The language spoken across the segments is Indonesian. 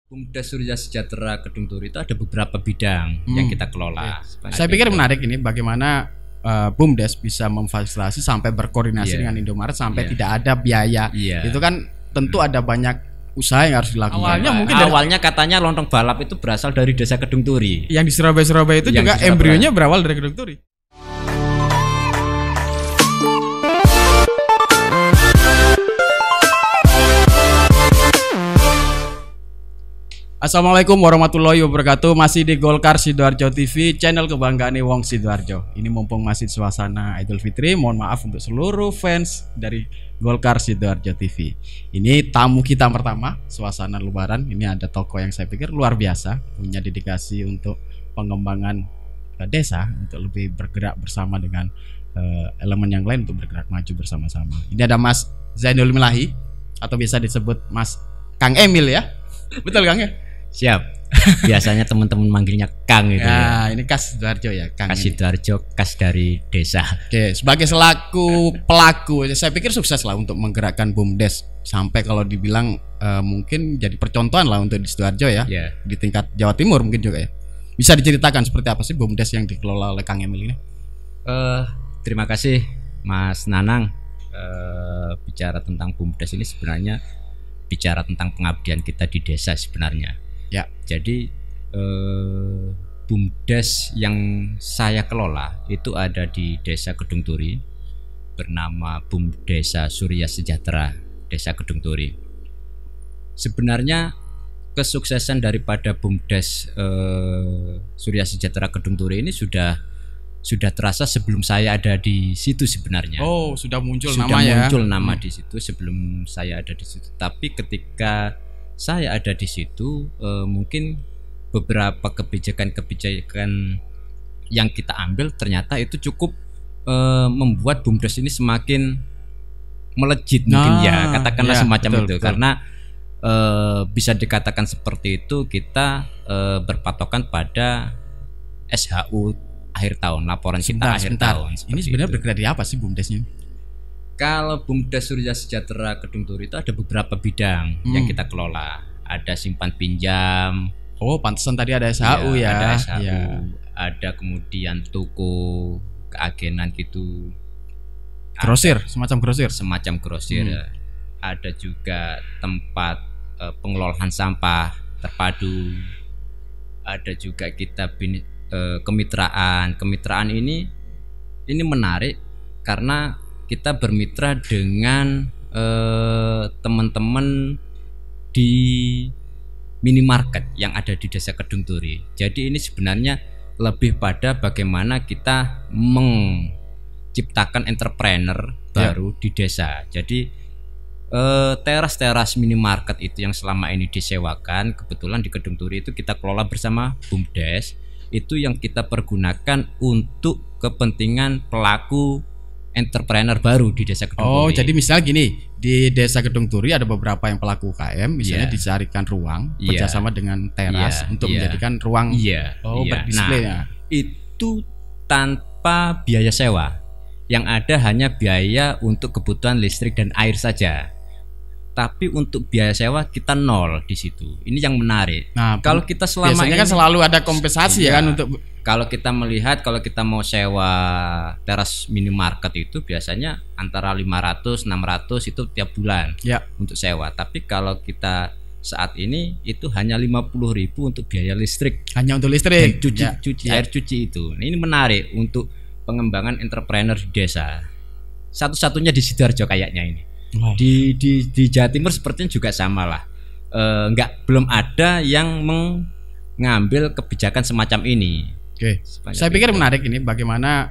BUMDes Surya Sejahtera Kedung Turi itu ada beberapa bidang yang kita kelola. Saya pikir menarik ini bagaimana BUMDes bisa memfasilitasi sampai berkoordinasi dengan Indomaret sampai tidak ada biaya. Itu kan tentu ada banyak usaha yang harus dilakukan. Awalnya katanya lontong balap itu berasal dari desa Kedung Turi. Yang di Surabaya itu juga embrionya berawal dari Kedung Turi. Assalamualaikum warahmatullahi wabarakatuh. Masih di Golkar Sidoarjo TV, channel kebanggaan Wong Sidoarjo. Ini mumpung masih suasana Idul Fitri, mohon maaf untuk seluruh fans dari Golkar Sidoarjo TV. Ini tamu kita pertama, suasana Lebaran. Ini ada tokoh yang saya pikir luar biasa, punya dedikasi untuk pengembangan desa, untuk lebih bergerak bersama dengan elemen yang lain untuk bergerak maju bersama-sama. Ini ada Mas Zainul Milahi, atau biasa disebut Mas Kang Emil ya. Betul Kang ya? Siap. Biasanya teman-teman manggilnya Kang itu. Ya, ini khas Sidoarjo ya, Kang. Khas Sidoarjo, khas dari desa. Oke, sebagai selaku pelaku, saya pikir sukses lah untuk menggerakkan BUMDes sampai kalau dibilang mungkin jadi percontohan lah untuk di Sidoarjo ya. Di tingkat Jawa Timur mungkin juga ya. Bisa diceritakan seperti apa sih BUMDes yang dikelola oleh Kang Emil ini? Terima kasih Mas Nanang. Bicara tentang BUMDes ini sebenarnya bicara tentang pengabdian kita di desa sebenarnya. Ya, jadi BUMDes yang saya kelola itu ada di Desa Kedung Turi, bernama BUMDesa Surya Sejahtera Desa Kedung Turi. Sebenarnya kesuksesan daripada BUMDes Surya Sejahtera Kedung Turi ini sudah terasa sebelum saya ada di situ sebenarnya. Oh, sudah muncul nama di situ sebelum saya ada di situ. Tapi ketika saya ada di situ, mungkin beberapa kebijakan yang kita ambil ternyata itu cukup membuat BUMDes ini semakin melejit mungkin ya, katakanlah semacam itu. Karena bisa dikatakan seperti itu, kita berpatokan pada SHU akhir tahun, laporan kita akhir tahun. Ini sebenarnya bergerak di apa sih BUMDesnya? Kalau BUMDes Surya Sejahtera Kedung Turi itu ada beberapa bidang yang kita kelola. Ada simpan pinjam. Oh, pantesan tadi ada SHU ya. Ada SHU, ada kemudian toko keagenan gitu. Grosir, semacam grosir. Semacam grosir. Ada juga tempat pengelolaan sampah terpadu. Ada juga kita kemitraan ini menarik karena kita bermitra dengan teman-teman di minimarket yang ada di Desa Kedung Turi. Jadi ini sebenarnya lebih pada bagaimana kita menciptakan entrepreneur baru di desa. Jadi teras-teras minimarket itu yang selama ini disewakan, kebetulan di Kedung Turi itu kita kelola bersama BUMDes. Itu yang kita pergunakan untuk kepentingan pelaku entrepreneur baru di Desa Kedung Turi. Oh, jadi misalnya gini, di Desa Kedung Turi ada beberapa yang pelaku UKM, misalnya dicarikan ruang kerjasama dengan teras untuk menjadikan ruang berdisplay. Nah, itu tanpa biaya sewa. Yang ada hanya biaya untuk kebutuhan listrik dan air saja. Tapi untuk biaya sewa kita nol di situ. Ini yang menarik. Nah, kalau kita selama biasanya ini kan selalu ada kompensasi ya kan untuk. Kalau kita melihat, kalau kita mau sewa teras minimarket itu biasanya antara 500-600 itu tiap bulan untuk sewa. Tapi kalau kita saat ini itu hanya 50.000 untuk biaya listrik. Hanya untuk listrik. Cuci air cuci itu. Nah, ini menarik untuk pengembangan entrepreneur di desa. Satu-satunya di Sidoarjo kayaknya ini. Di Jawa Timur sepertinya juga sama lah. Belum ada yang mengambil kebijakan semacam ini. Oke. Saya pikir menarik ini bagaimana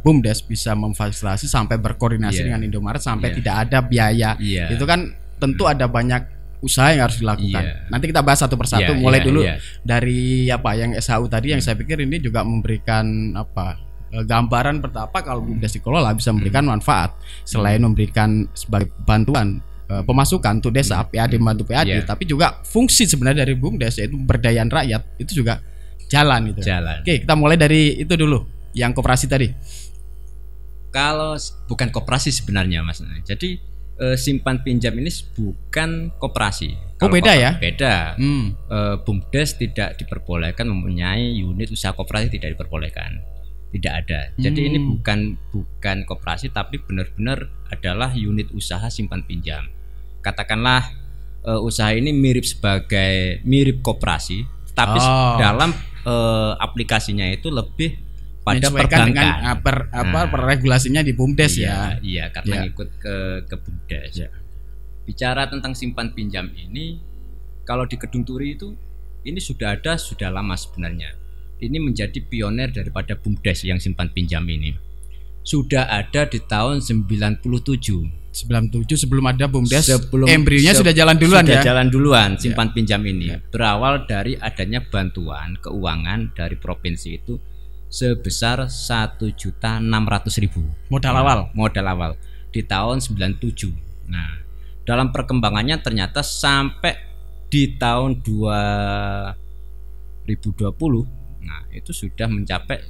BUMDes bisa memfasilitasi sampai berkoordinasi dengan Indomaret sampai tidak ada biaya. Itu kan tentu ada banyak usaha yang harus dilakukan. Nanti kita bahas satu persatu. Mulai dulu dari yang SHU tadi yang saya pikir ini juga memberikan gambaran betapa kalau BUMDes dikelola bisa memberikan manfaat selain memberikan sebagai bantuan pemasukan untuk desa, PAD membantu PAD, tapi juga fungsi sebenarnya dari BUMDes yaitu pemberdayaan rakyat itu juga jalan. Oke, kita mulai dari itu dulu, yang koperasi tadi. Kalau bukan koperasi sebenarnya Mas. Jadi simpan pinjam ini bukan koperasi. Oh, beda ya? Beda. BUMDes tidak diperbolehkan mempunyai unit usaha koperasi, tidak diperbolehkan. Tidak ada. Jadi ini bukan koperasi, tapi benar-benar adalah unit usaha simpan pinjam. Katakanlah usaha ini mirip koperasi, tapi dalam aplikasinya itu lebih pada perbankan. Dengan regulasinya di BUMDes ya. Iya, karena ikut ke BUMDes. Ya. Bicara tentang simpan pinjam ini, kalau di Kedung Turi itu ini sudah lama sebenarnya. Ini menjadi pionir daripada BUMDes yang simpan pinjam ini. Sudah ada di tahun 97 sebelum ada BUMDes. Embrionya sudah jalan duluan ya. Sudah jalan duluan simpan pinjam ini. Berawal dari adanya bantuan keuangan dari provinsi itu sebesar 1.600.000 modal awal di tahun 97. Nah, dalam perkembangannya ternyata sampai di tahun 2020, nah itu sudah mencapai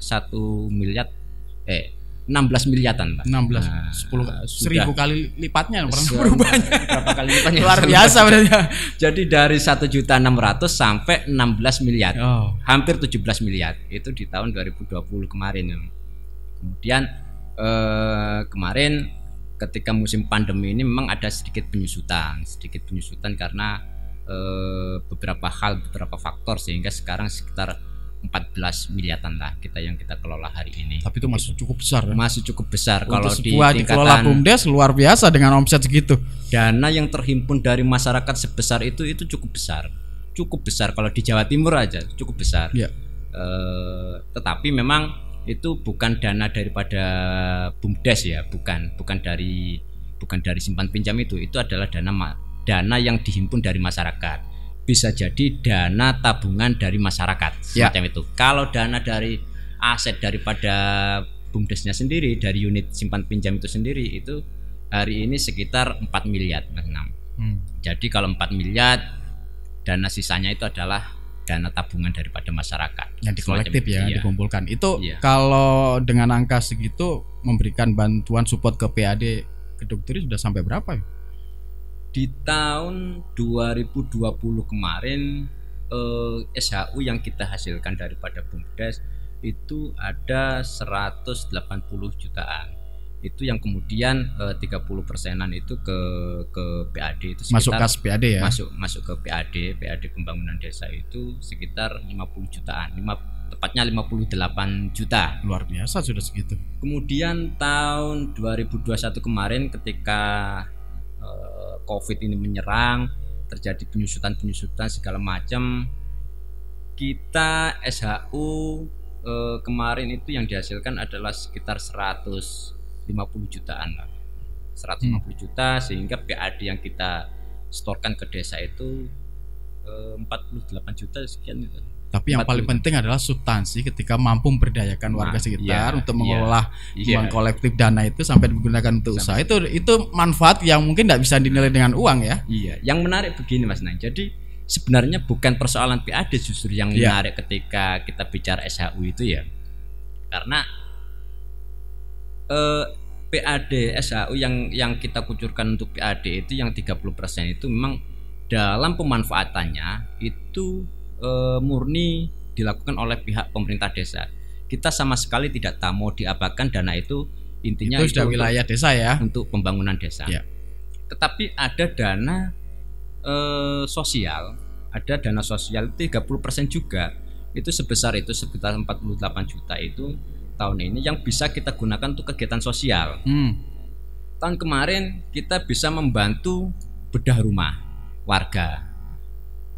16 miliaran, Pak. 10.000 kali lipatnya berapa kali lipatnya? Luar biasa berarti. Jadi dari 1.600.000 sampai 16 miliar. Hampir 17 miliar itu di tahun 2020 kemarin. Kemudian kemarin ketika musim pandemi ini memang ada sedikit penyusutan karena beberapa faktor, sehingga sekarang sekitar 14 miliaran lah yang kita kelola hari ini. Tapi itu masih cukup besar. Masih cukup besar kalau dikelola BUMDes luar biasa dengan omset segitu. Dana yang terhimpun dari masyarakat sebesar itu cukup besar. Cukup besar kalau di Jawa Timur aja cukup besar. Ya. Tetapi memang itu bukan dana daripada BUMDes ya, bukan dari simpan pinjam itu adalah dana yang dihimpun dari masyarakat. Bisa jadi dana tabungan dari masyarakat semacam itu. Kalau dana dari aset daripada BUMDesnya sendiri, dari unit simpan pinjam itu sendiri, itu hari ini sekitar 4 miliar Mas Nam. Jadi kalau 4 miliar, dana sisanya itu adalah dana tabungan daripada masyarakat yang dikolektif ya, dikumpulkan. Itu kalau dengan angka segitu memberikan bantuan support ke PAD Kedung Turi sudah sampai berapa ya? Di tahun 2020 kemarin SHU yang kita hasilkan daripada BUMDes itu ada 180 jutaan. Itu yang kemudian 30%-an itu ke PAD itu sekitar, masuk kas PAD ya. Masuk ke PAD pembangunan desa itu sekitar 50 jutaan. Tepatnya 58 juta. Luar biasa sudah segitu. Kemudian tahun 2021 kemarin ketika Covid ini menyerang, terjadi penyusutan segala macam, kita SHU kemarin itu yang dihasilkan adalah sekitar 150 jutaan lah. 150 juta, sehingga PAD yang kita setorkan ke desa itu 48 juta sekian itu. Tapi yang paling penting adalah substansi ketika mampu memberdayakan warga sekitar untuk mengelola kolektif dana itu sampai digunakan untuk usaha. Itu manfaat yang mungkin tidak bisa dinilai dengan uang ya. Iya, yang menarik begini Mas Nang. Jadi sebenarnya bukan persoalan PAD justru yang menarik ketika kita bicara SHU itu ya. Karena PAD SHU yang kita kucurkan untuk PAD itu yang 30% itu memang dalam pemanfaatannya itu murni dilakukan oleh pihak pemerintah desa. Kita sama sekali tidak mau diapakan dana itu, intinya itu sudah wilayah desa ya, untuk pembangunan desa. Tetapi ada dana sosial, ada dana sosial 30% juga. Itu sekitar 48 juta itu tahun ini yang bisa kita gunakan untuk kegiatan sosial. Tahun kemarin kita bisa membantu bedah rumah warga.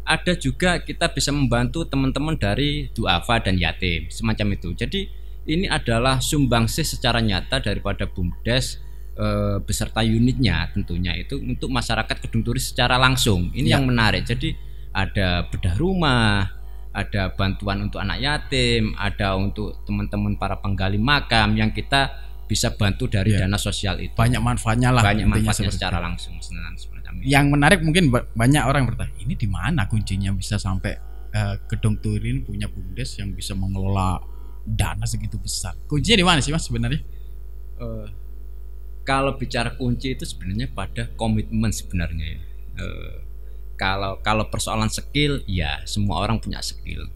Ada juga kita bisa membantu teman-teman dari duafa dan yatim, semacam itu. Jadi ini adalah sumbangsih secara nyata daripada BUMDes beserta unitnya tentunya itu untuk masyarakat Kedung Turi secara langsung. Ini yang menarik. Jadi ada bedah rumah, ada bantuan untuk anak yatim, ada untuk teman-teman para penggali makam yang kita bisa bantu dari dana sosial itu. Banyak manfaatnya lah. Banyak manfaatnya secara langsung. Yang menarik mungkin banyak orang bertanya, ini di mana kuncinya bisa sampai Kedung Turi punya BUMDes yang bisa mengelola dana segitu besar? Kuncinya di mana sih Mas sebenarnya? Kalau bicara kunci itu sebenarnya pada komitmen sebenarnya ya. Kalau persoalan skill ya semua orang punya skill.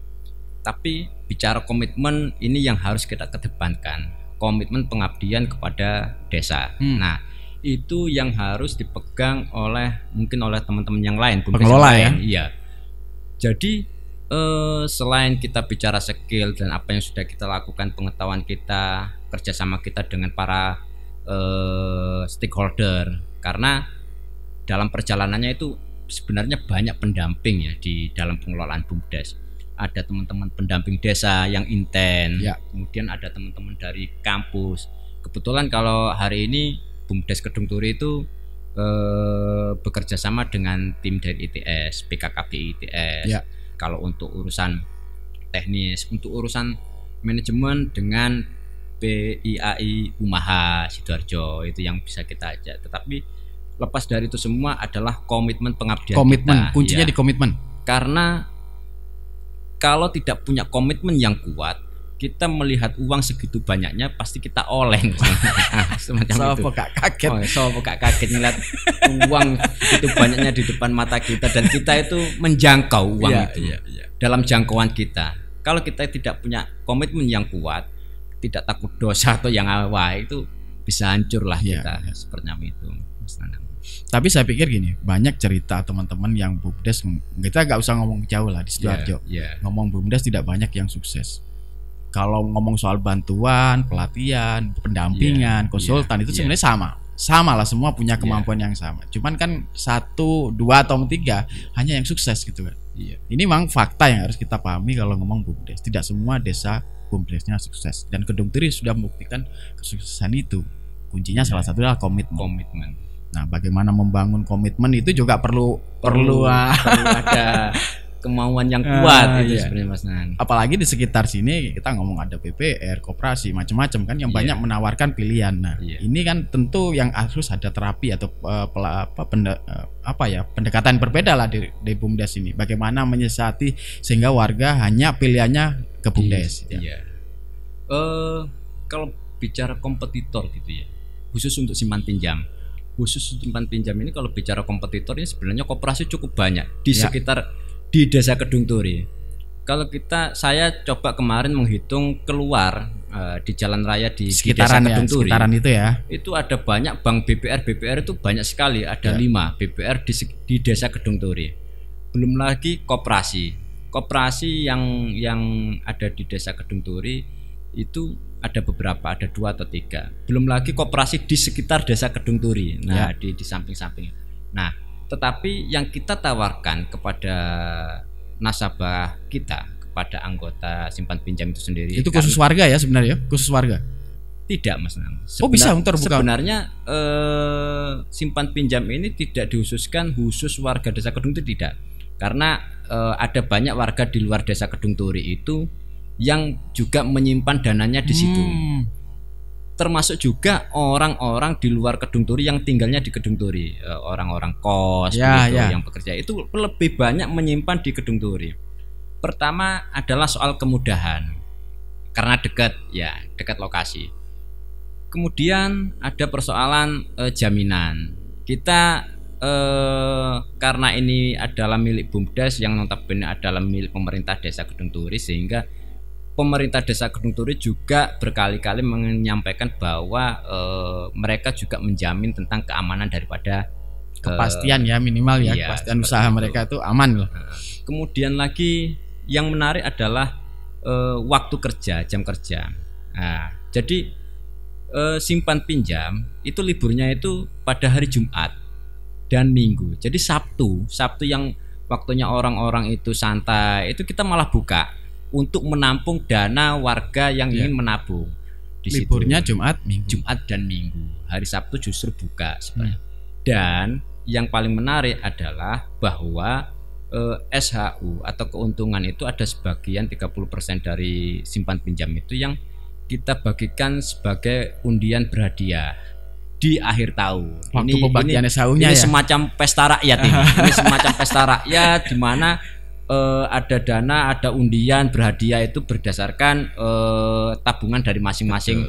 Tapi bicara komitmen ini yang harus kita kedepankan. Komitmen pengabdian kepada desa. Nah, itu yang harus dipegang mungkin oleh teman-teman yang lain, pengelola ya. Iya. Jadi selain kita bicara skill dan apa yang sudah kita lakukan, pengetahuan kita, kerjasama kita dengan para stakeholder, karena dalam perjalanannya itu sebenarnya banyak pendamping ya di dalam pengelolaan BUMDes. Ada teman-teman pendamping desa yang intens, kemudian ada teman-teman dari kampus. Kebetulan kalau hari ini BUMDes Kedung Turi itu bekerja sama dengan tim dari ITS, BKKBI ITS. Kalau untuk urusan teknis, untuk urusan manajemen dengan PIAI Umaha Sidoarjo, itu yang bisa kita ajak. Tetapi lepas dari itu semua adalah komitmen pengabdian kita. Kuncinya di komitmen. Karena kalau tidak punya komitmen yang kuat, kita melihat uang segitu banyaknya pasti kita oleng. Semacam itu. Sopo gak kaget ngeliat uang itu banyaknya di depan mata kita, dan kita itu menjangkau uang itu dalam jangkauan kita. Kalau kita tidak punya komitmen yang kuat, tidak takut dosa atau yang itu bisa hancur lah kita. Seperti itu, Mas Nanang. Tapi saya pikir gini, banyak cerita teman-teman yang BUMDes, kita gak usah ngomong jauh lah di Sidoarjo. Ngomong BUMDes tidak banyak yang sukses. Kalau ngomong soal bantuan, pelatihan, pendampingan, konsultan itu sebenarnya sama lah, semua punya kemampuan yang sama. Cuman kan 1, 2 atau 3 hanya yang sukses gitu kan. Ini memang fakta yang harus kita pahami kalau ngomong BUMDes. Tidak semua desa BUMDesnya sukses, dan Kedung Turi sudah membuktikan kesuksesan itu. Kuncinya salah satu adalah komitmen. Nah, bagaimana membangun komitmen itu juga perlu ada kemauan yang kuat itu sebenarnya, Mas Nan. Apalagi di sekitar sini kita ngomong ada PPR, koperasi, macam-macam kan yang banyak menawarkan pilihan. Nah, ini kan tentu yang harus ada terapi atau pendekatan berbeda lah di BUMDes ini. Bagaimana menyiasati sehingga warga hanya pilihannya ke BUMDes. Kalau bicara kompetitor gitu ya, khusus untuk simpan pinjam. Ini kalau bicara kompetitor ini sebenarnya koperasi cukup banyak di sekitar di Desa Kedung Turi. Kalau saya coba kemarin menghitung keluar di jalan raya di sekitaran Desa Kedung Turi. Sekitaran itu ya. Itu ada banyak bank BPR itu banyak sekali, ada 5 BPR di Desa Kedung Turi. Belum lagi koperasi yang ada di Desa Kedung Turi itu ada beberapa, ada 2 atau 3. Belum lagi koperasi di sekitar Desa Kedung Turi. Nah, di samping-samping. Nah, tetapi yang kita tawarkan kepada nasabah kita, kepada anggota simpan pinjam itu sendiri. Itu khusus warga ya sebenarnya, khusus warga. Tidak, Mas Nang. Bisa terbuka. Sebenarnya simpan pinjam ini tidak dikhususkan khusus warga Desa Kedung Turi, tidak. Karena ada banyak warga di luar Desa Kedung Turi itu yang juga menyimpan dananya di situ. Termasuk juga orang-orang di luar Kedung Turi yang tinggalnya di Kedung Turi, orang-orang kos yang bekerja itu lebih banyak menyimpan di Kedung Turi. Pertama adalah soal kemudahan, karena dekat lokasi. Kemudian ada persoalan jaminan. Kita karena ini adalah milik BUMDes yang notabene adalah milik pemerintah Desa Kedung Turi, sehingga pemerintah Desa Kedung Turi juga berkali-kali menyampaikan bahwa mereka juga menjamin tentang keamanan daripada kepastian minimal kepastian usaha itu. Mereka itu aman loh. Kemudian lagi yang menarik adalah waktu kerja, jam kerja. Nah, jadi simpan pinjam itu liburnya itu pada hari Jumat dan Minggu. Jadi Sabtu yang waktunya orang-orang itu santai, itu kita malah buka untuk menampung dana warga yang ingin menabung. Di liburnya situ. Jumat dan Minggu. Hari Sabtu justru buka sebenarnya. Dan yang paling menarik adalah bahwa SHU atau keuntungan itu ada sebagian 30% dari simpan pinjam itu yang kita bagikan sebagai undian berhadiah di akhir tahun. Waktu pembagian SHU-nya ini semacam pesta rakyat ini. Ini semacam pesta rakyat di mana ada dana, ada undian berhadiah itu berdasarkan tabungan dari masing-masing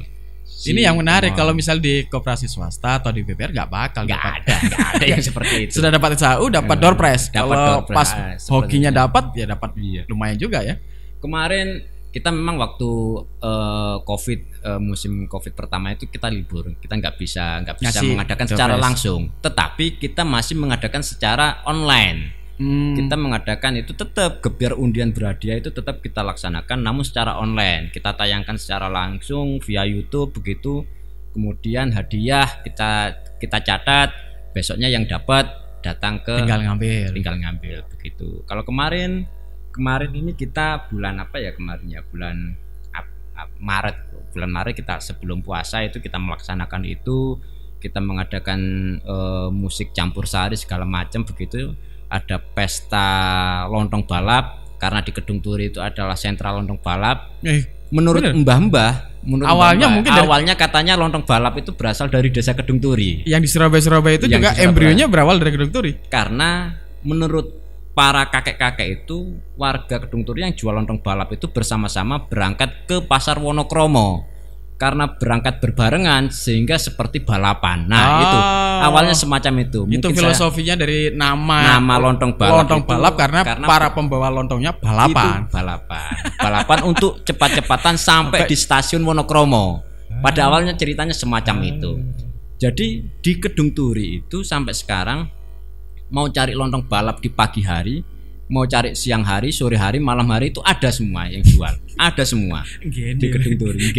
Ini yang menarik, kalau misal di koperasi swasta atau di BPR nggak ada yang seperti itu. Sudah dapat SAU, dapat door prize. Kalau pas hokinya dapat, ya dapat lumayan juga ya. Kemarin kita memang waktu musim COVID pertama itu kita libur, kita nggak bisa mengadakan secara langsung, tetapi kita masih mengadakan secara online. Kita mengadakan itu tetap gebyar undian berhadiah itu tetap kita laksanakan, namun secara online. Kita tayangkan secara langsung via YouTube begitu. Kemudian hadiah kita catat, besoknya yang dapat datang ke tinggal ngambil begitu. Kalau kemarin ini kita bulan apa ya kemarin ya, bulan Maret kita sebelum puasa itu kita melaksanakan itu, kita mengadakan musik campur sari segala macam begitu. Ada pesta lontong balap karena di Kedung Turi itu adalah sentral lontong balap. Menurut mbah-mbah, awalnya katanya lontong balap itu berasal dari desa Kedung Turi. Yang di Surabaya itu juga embrionya berawal dari Kedung Turi. Karena menurut para kakek-kakek itu, warga Kedung Turi yang jual lontong balap itu bersama-sama berangkat ke pasar Wonokromo. Karena berangkat berbarengan sehingga seperti balapan. Nah, itu awalnya semacam itu. Itu filosofinya dari nama lontong balap karena para pembawa lontongnya balapan. Balapan untuk cepat-cepatan sampai di stasiun Wonokromo. Pada awalnya ceritanya semacam itu. Jadi di Kedung Turi itu sampai sekarang mau cari lontong balap di pagi hari, mau cari siang hari, sore hari, malam hari itu ada semua yang jual. Ada semua di Kedung Turi.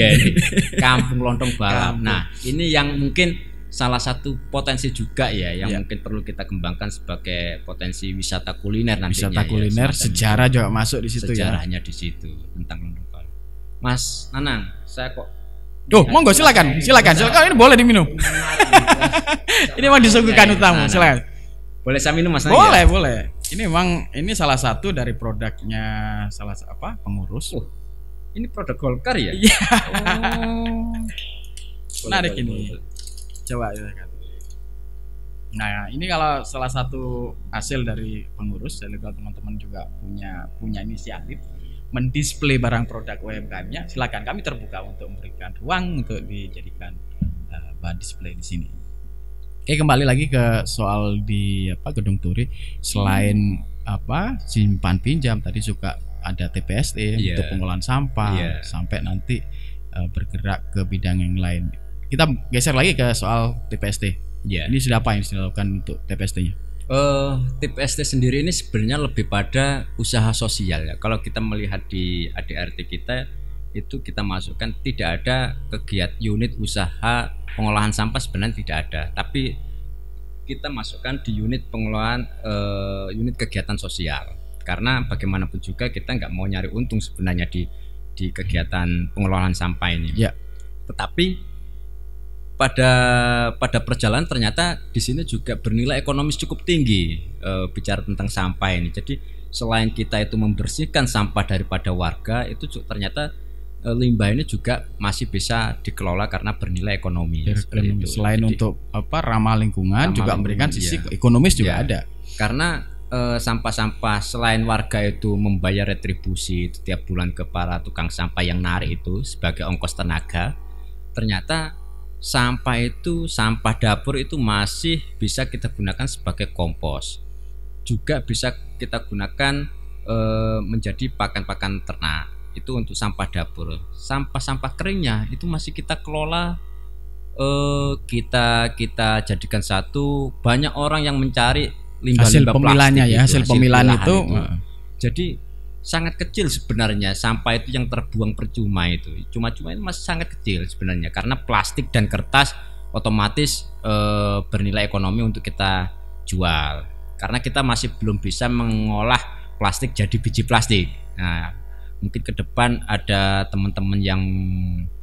Kampung lontong balap. Nah, ini yang mungkin salah satu potensi juga ya yang mungkin perlu kita kembangkan sebagai potensi wisata kuliner nantinya. Wisata kuliner, sejarah juga masuk di situ. Sejarahnya di situ tentang lontong balap. Mas Nanang, saya kok monggo silakan. Ini boleh diminum. Ini memang disuguhkan tamu. Silakan. Boleh saya minum Mas? Boleh. Ini salah satu dari produknya pengurus. Ini produk Golkar ya? Iya. Menarik ini. Coba kan. Nah, ini kalau salah satu hasil dari pengurus, jadi kalau teman-teman juga punya inisiatif mendisplay barang produk UMKM-nya, silakan, kami terbuka untuk memberikan ruang untuk dijadikan bahan display di sini. Oke, kembali lagi ke soal di Kedung Turi. Selain simpan pinjam, tadi juga ada TPST untuk pengolahan sampah, sampai nanti bergerak ke bidang yang lain. Kita geser lagi ke soal TPST. Ini sudah apa yang dilakukan untuk TPST-nya? TPST sendiri ini sebenarnya lebih pada usaha sosial ya. Kalau kita melihat di ADRT kita itu kita masukkan tidak ada kegiatan unit usaha pengolahan sampah, sebenarnya tidak ada, tapi kita masukkan di unit pengolahan unit kegiatan sosial. Karena bagaimanapun juga kita nggak mau nyari untung sebenarnya di kegiatan pengelolaan sampah ini. Tetapi pada perjalanan ternyata di sini juga bernilai ekonomis cukup tinggi bicara tentang sampah ini. Jadi selain kita itu membersihkan sampah daripada warga, itu ternyata limbah ini juga masih bisa dikelola karena bernilai ekonomi. Selain jadi, untuk ramah lingkungan, juga memberikan sisi ekonomis juga ada. Karena sampah-sampah selain warga itu membayar retribusi setiap bulan ke para tukang sampah yang narik itu sebagai ongkos tenaga, ternyata sampah dapur itu masih bisa kita gunakan sebagai kompos, juga bisa kita gunakan menjadi pakan-pakan ternak. Itu untuk sampah dapur. Sampah keringnya itu masih kita kelola, kita jadikan satu. Banyak orang yang mencari limbah-limbah plastik hasil pemilahan itu. Jadi sangat kecil sebenarnya sampah itu yang terbuang percuma itu. Cuma-cuma itu masih sangat kecil sebenarnya, karena plastik dan kertas otomatis bernilai ekonomi untuk kita jual. Karena kita masih belum bisa mengolah plastik jadi biji plastik. Nah, mungkin ke depan ada teman-teman yang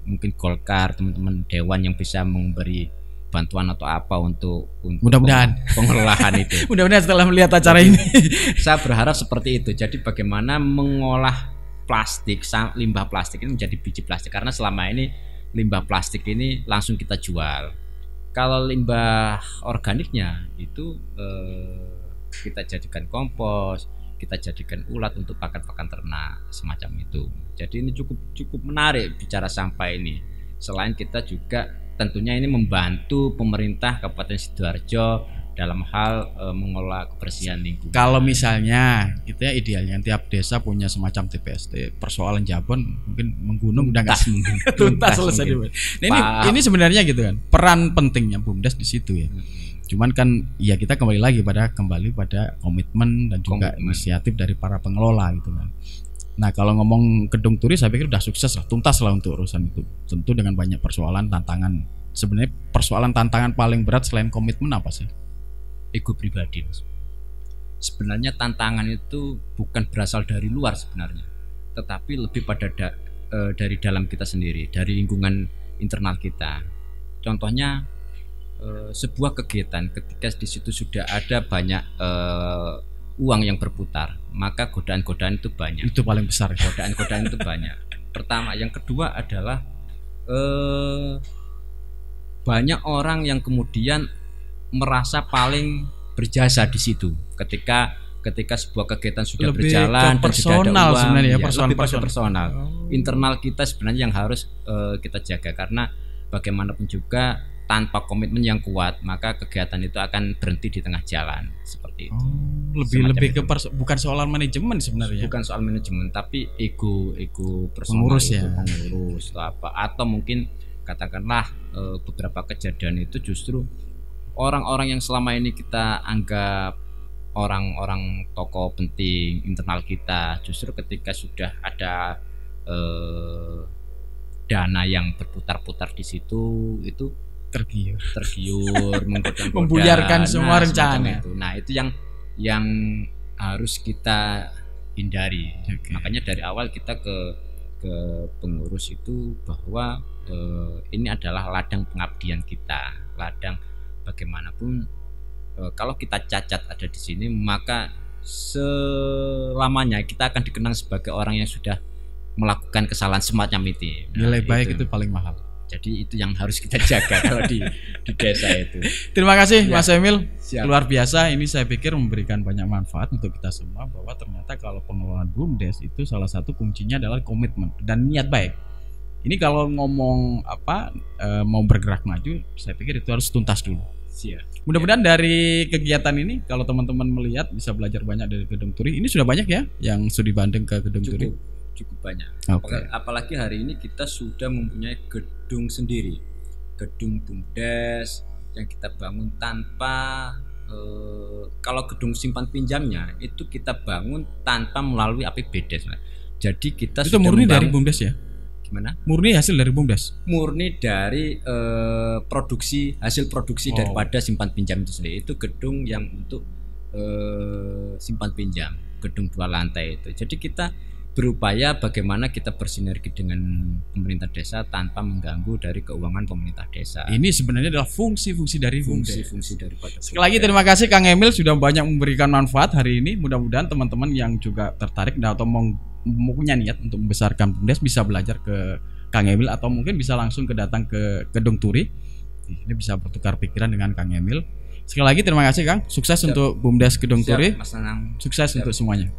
mungkin Golkar, teman-teman dewan yang bisa memberi bantuan atau apa untuk mudah-mudahan pengelolaan itu. Mudah-mudahan setelah melihat acara ini saya berharap seperti itu. Jadi bagaimana mengolah plastik, limbah plastik ini menjadi biji plastik, karena selama ini limbah plastik ini langsung kita jual. Kalau limbah organiknya itu kita jadikan kompos, kita jadikan ulat untuk pakan-pakan ternak semacam itu. Jadi ini cukup menarik bicara sampah ini. Selain kita juga tentunya ini membantu pemerintah Kabupaten Sidoarjo dalam hal mengelola kebersihan lingkungan. Kalau misalnya gitu ya, idealnya tiap desa punya semacam TPST, persoalan Jabon mungkin menggunung udah nggak tuntas selesai. Nah, ini sebenarnya gitu kan peran pentingnya BUMDes di situ ya. Cuman kan ya kita kembali pada komitmen dan juga inisiatif dari para pengelola gitu kan. Nah kalau ngomong gedung turis saya pikir udah sukses lah, tuntas lah untuk urusan itu. Tentu dengan banyak persoalan, tantangan. Sebenarnya persoalan tantangan paling berat selain komitmen apa sih? Ego pribadi, Mas. Sebenarnya tantangan itu bukan berasal dari luar sebenarnya, tetapi lebih pada dari dalam kita sendiri, dari lingkungan internal kita. Contohnya sebuah kegiatan ketika di situ sudah ada banyak uang yang berputar, maka godaan-godaan itu banyak. Itu paling besar. Godaan-godaan itu banyak. Pertama, yang kedua adalah banyak orang yang kemudian merasa paling berjasa di situ ketika sebuah kegiatan sudah lebih berjalan dan sudah ada uang, sebenarnya lebih personal. Internal kita sebenarnya yang harus kita jaga, karena bagaimanapun juga tanpa komitmen yang kuat maka kegiatan itu akan berhenti di tengah jalan seperti itu. Lebih ke bukan soal manajemen sebenarnya. Bukan soal manajemen, tapi ego personal, pengurus atau mungkin katakanlah beberapa kejadian itu justru orang-orang yang selama ini kita anggap orang-orang tokoh penting internal kita, justru ketika sudah ada dana yang berputar-putar di situ itu tergiur membuyarkan semua rencana itu. Nah itu yang harus kita hindari. Makanya dari awal kita ke pengurus itu bahwa ini adalah ladang pengabdian kita, ladang bagaimanapun kalau kita cacat ada di sini maka selamanya kita akan dikenang sebagai orang yang sudah melakukan kesalahan semacam itu. Nilai baik itu paling mahal. Jadi itu yang harus kita jaga kalau di desa itu. Terima kasih Mas Emil. Siap. Luar biasa, ini saya pikir memberikan banyak manfaat untuk kita semua, bahwa ternyata kalau pengelolaan BUMDes itu salah satu kuncinya adalah komitmen dan niat baik. Ini kalau ngomong mau bergerak maju, saya pikir itu harus tuntas dulu. Siap. Mudah-mudahan dari kegiatan ini kalau teman-teman melihat bisa belajar banyak dari Gedung Turi. Ini sudah banyak ya yang studi banding ke Gedung Turi? Cukup banyak. Okay. Apalagi hari ini kita sudah mempunyai gedung sendiri, gedung BUMDes yang kita bangun tanpa kalau gedung simpan pinjamnya itu kita bangun tanpa melalui APBD. Jadi kita itu murni dari BUMDes ya? Gimana? Murni hasil dari BUMDes? Murni dari hasil produksi daripada simpan pinjam itu sendiri. Itu gedung yang untuk simpan pinjam, gedung 2 lantai itu. Jadi kita berupaya bagaimana kita bersinergi dengan pemerintah desa tanpa mengganggu dari keuangan pemerintah desa. Ini sebenarnya adalah fungsi-fungsi dari BUMDes. Fungsi daripada. Sekali lagi terima kasih Kang Emil sudah banyak memberikan manfaat hari ini. Mudah-mudahan teman-teman yang juga tertarik atau punya niat untuk membesarkan BUMDes bisa belajar ke Kang Emil, atau mungkin bisa langsung datang ke Gedung Turi. Ini bisa bertukar pikiran dengan Kang Emil. Sekali lagi terima kasih Kang. Sukses untuk BUMDes Gedung Turi. Mas Nanang. Sukses untuk semuanya.